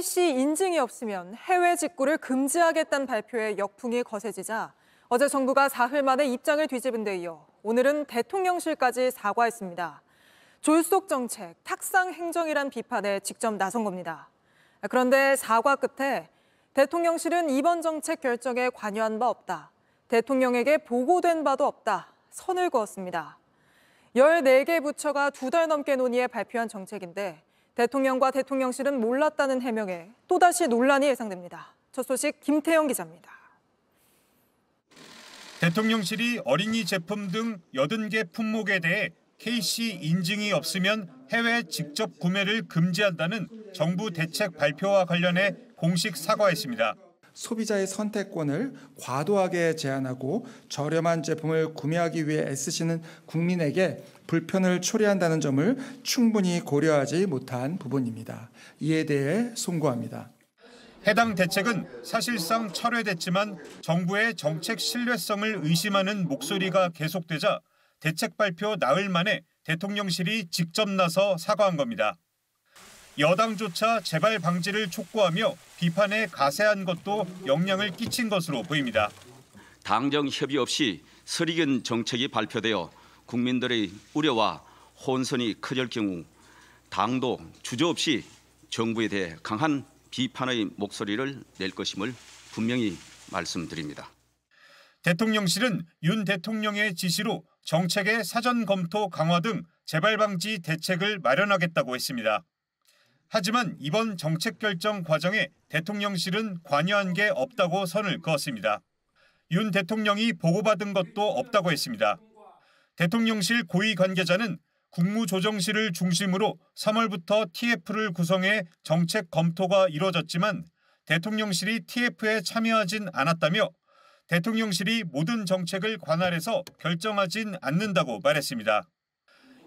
KC 인증이 없으면 해외 직구를 금지하겠다는 발표에 역풍이 거세지자 어제 정부가 사흘 만에 입장을 뒤집은 데 이어 오늘은 대통령실까지 사과했습니다. 졸속 정책, 탁상 행정이란 비판에 직접 나선 겁니다. 그런데 사과 끝에 대통령실은 이번 정책 결정에 관여한 바 없다. 대통령에게 보고된 바도 없다. 선을 그었습니다. 14개 부처가 2달 넘게 논의해 발표한 정책인데 대통령과 대통령실은 몰랐다는 해명에 또다시 논란이 예상됩니다. 첫 소식 김태영 기자입니다. 대통령실이 어린이 제품 등 80개 품목에 대해 KC 인증이 없으면 해외 직접 구매를 금지한다는 정부 대책 발표와 관련해 공식 사과했습니다. 소비자의 선택권을 과도하게 제한하고 저렴한 제품을 구매하기 위해 애쓰시는 국민에게 불편을 초래한다는 점을 충분히 고려하지 못한 부분입니다. 이에 대해 송구합니다. 해당 대책은 사실상 철회됐지만 정부의 정책 신뢰성을 의심하는 목소리가 계속되자 대책 발표 나흘 만에 대통령실이 직접 나서 사과한 겁니다. 여당조차 재발 방지를 촉구하며 비판에 가세한 것도 영향을 끼친 것으로 보입니다. 당정 협의 없이 설익은 정책이 발표되어 국민들의 우려와 혼선이 커질 경우 당도 주저없이 정부에 대해 강한 비판의 목소리를 낼 것임을 분명히 말씀드립니다. 대통령실은 윤 대통령의 지시로 정책의 사전 검토 강화 등 재발 방지 대책을 마련하겠다고 했습니다. 하지만 이번 정책 결정 과정에 대통령실은 관여한 게 없다고 선을 그었습니다. 윤 대통령이 보고받은 것도 없다고 했습니다. 대통령실 고위 관계자는 국무조정실을 중심으로 3월부터 TF를 구성해 정책 검토가 이뤄졌지만 대통령실이 TF에 참여하진 않았다며 대통령실이 모든 정책을 관할해서 결정하진 않는다고 말했습니다.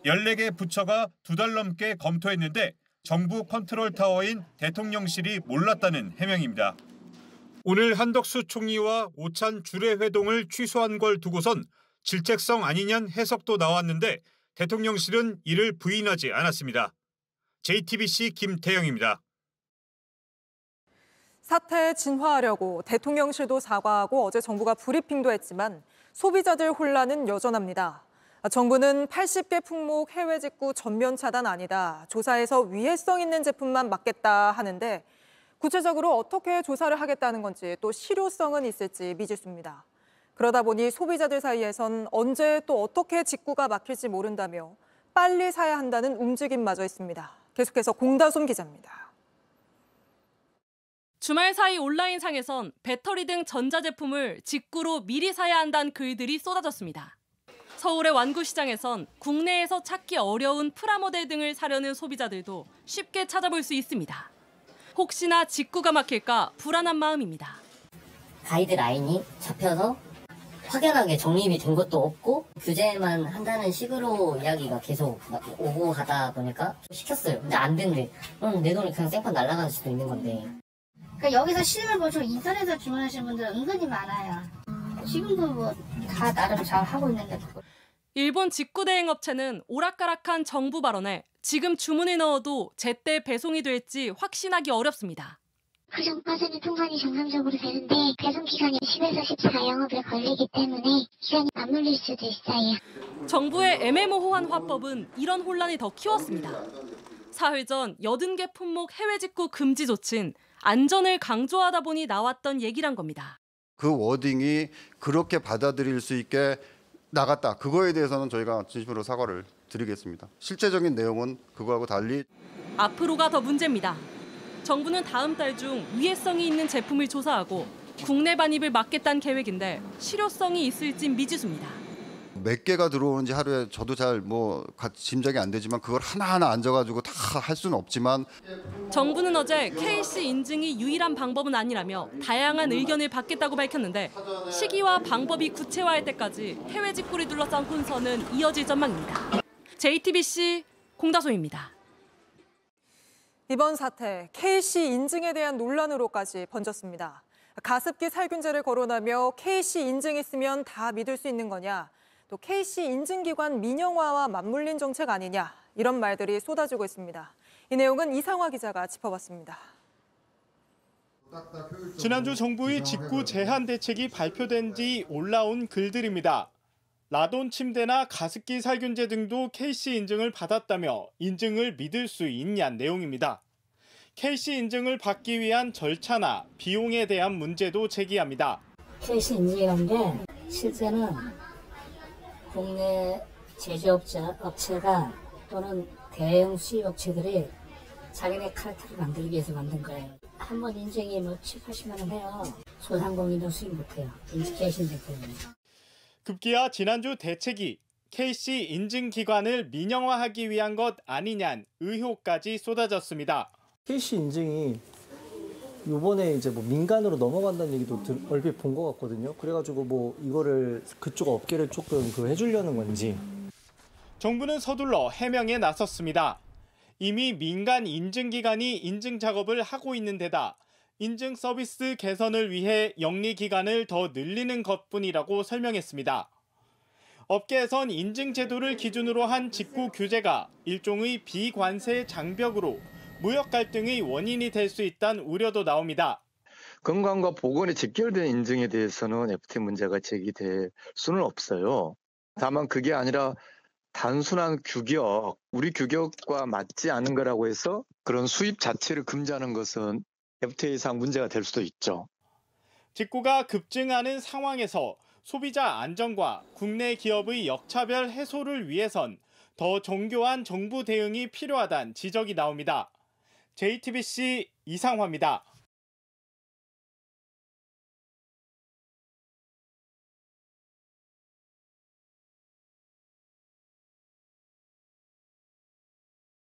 14개 부처가 2달 넘게 검토했는데 정부 컨트롤타워인 대통령실이 몰랐다는 해명입니다. 오늘 한덕수 총리와 오찬 주례회동을 취소한 걸 두고선 질책성 아니냐는 해석도 나왔는데 대통령실은 이를 부인하지 않았습니다. JTBC 김태영입니다. 사태에 진화하려고 대통령실도 사과하고 어제 정부가 브리핑도 했지만 소비자들 혼란은 여전합니다. 정부는 80개 품목 해외 직구 전면 차단 아니다. 조사에서 위해성 있는 제품만 막겠다 하는데 구체적으로 어떻게 조사를 하겠다는 건지 또 실효성은 있을지 미지수입니다. 그러다 보니 소비자들 사이에선 언제 또 어떻게 직구가 막힐지 모른다며 빨리 사야 한다는 움직임마저 있습니다. 계속해서 공다솜 기자입니다. 주말 사이 온라인상에선 배터리 등 전자제품을 직구로 미리 사야 한다는 글들이 쏟아졌습니다. 서울의 완구시장에선 국내에서 찾기 어려운 프라모델 등을 사려는 소비자들도 쉽게 찾아볼 수 있습니다. 혹시나 직구가 막힐까 불안한 마음입니다. 가이드라인이 잡혀서 확연하게 정립이 된 것도 없고 규제만 한다는 식으로 이야기가 계속 오고 가다 보니까 시켰어요. 근데 안 된대. 그럼 내 돈이 그냥 생판 날아갈 수도 있는 건데. 그러니까 여기서 실물 보시고 인터넷에서 주문하시는 분들은 은근히 많아요. 지금도 뭐 다 나름 잘 하고 있는데. 일본 직구 대행 업체는 오락가락한 정부 발언에 지금 주문을 넣어도 제때 배송이 될지 확신하기 어렵습니다. 그 전까지는 통관이 정상적으로 되는데 배송 기간이 10에서 14영업에 걸리기 때문에 기간이 맞물릴 수도 있어요. 정부의 애매모호한 화법은 이런 혼란이 더 키웠습니다. 사흘 전 80개 품목 해외 직구 금지 조치는 안전을 강조하다 보니 나왔던 얘기란 겁니다. 그 워딩이 그렇게 받아들일 수 있게 나갔다. 그거에 대해서는 저희가 진심으로 사과를 드리겠습니다. 실제적인 내용은 그거하고 달리 앞으로가 더 문제입니다. 정부는 다음 달 중 위해성이 있는 제품을 조사하고 국내 반입을 막겠다는 계획인데 실효성이 있을진 미지수입니다. 몇 개가 들어오는지 하루에 저도 잘 짐작이 안 되지만 그걸 하나하나 앉아가지고 다 할 수는 없지만 정부는 어제 KC 인증이 유일한 방법은 아니라며 다양한 의견을 받겠다고 밝혔는데 시기와 방법이 구체화할 때까지 해외 직구를 둘러싼 혼선은 이어질 전망입니다. JTBC 공다솜입니다. 이번 사태, KC 인증에 대한 논란으로까지 번졌습니다. 가습기 살균제를 거론하며 KC 인증 있으면 다 믿을 수 있는 거냐, 또 KC 인증기관 민영화와 맞물린 정책 아니냐, 이런 말들이 쏟아지고 있습니다. 이 내용은 이상화 기자가 짚어봤습니다. 지난주 정부의 직구 제한 대책이 발표된 뒤 올라온 글들입니다. 라돈 침대나 가습기 살균제 등도 KC 인증을 받았다며 인증을 믿을 수 있냐는 내용입니다. KC 인증을 받기 위한 절차나 비용에 대한 문제도 제기합니다. KC 인증이라는 게 실제는 국내 제조업체가 또는 대형 수입업체들이 자기네 카르텔을 만들기 위해서 만든 거예요. 한 번 인증이 70-80만 원 해요. 소상공인도 수입 못해요. KC 인증 때문에. 급기야 지난주 대책이 KC 인증 기관을 민영화하기 위한 것 아니냐는 의혹까지 쏟아졌습니다. KC 인증이 이번에 이제 뭐 민간으로 넘어간다는 얘기도 얼핏 본 것 같거든요. 그래가지고 뭐 이거를 그쪽 업계를 조금 해주려는 건지. 정부는 서둘러 해명에 나섰습니다. 이미 민간 인증기관이 인증 작업을 하고 있는 데다 인증 서비스 개선을 위해 영리 기간을 더 늘리는 것뿐이라고 설명했습니다. 업계에선 인증 제도를 기준으로 한 직구 규제가 일종의 비관세 장벽으로 무역 갈등의 원인이 될 수 있다는 우려도 나옵니다. 건강과 보건에 직결된 인증에 대해서는 FTA 문제가 제기될 수는 없어요. 다만 그게 아니라 단순한 규격, 우리 규격과 맞지 않은 거라고 해서 그런 수입 자체를 금지하는 것은 FTA상 문제가 될 수도 있죠. 직구가 급증하는 상황에서 소비자 안전과 국내 기업의 역차별 해소를 위해선 더 정교한 정부 대응이 필요하다는 지적이 나옵니다. JTBC 이상화입니다.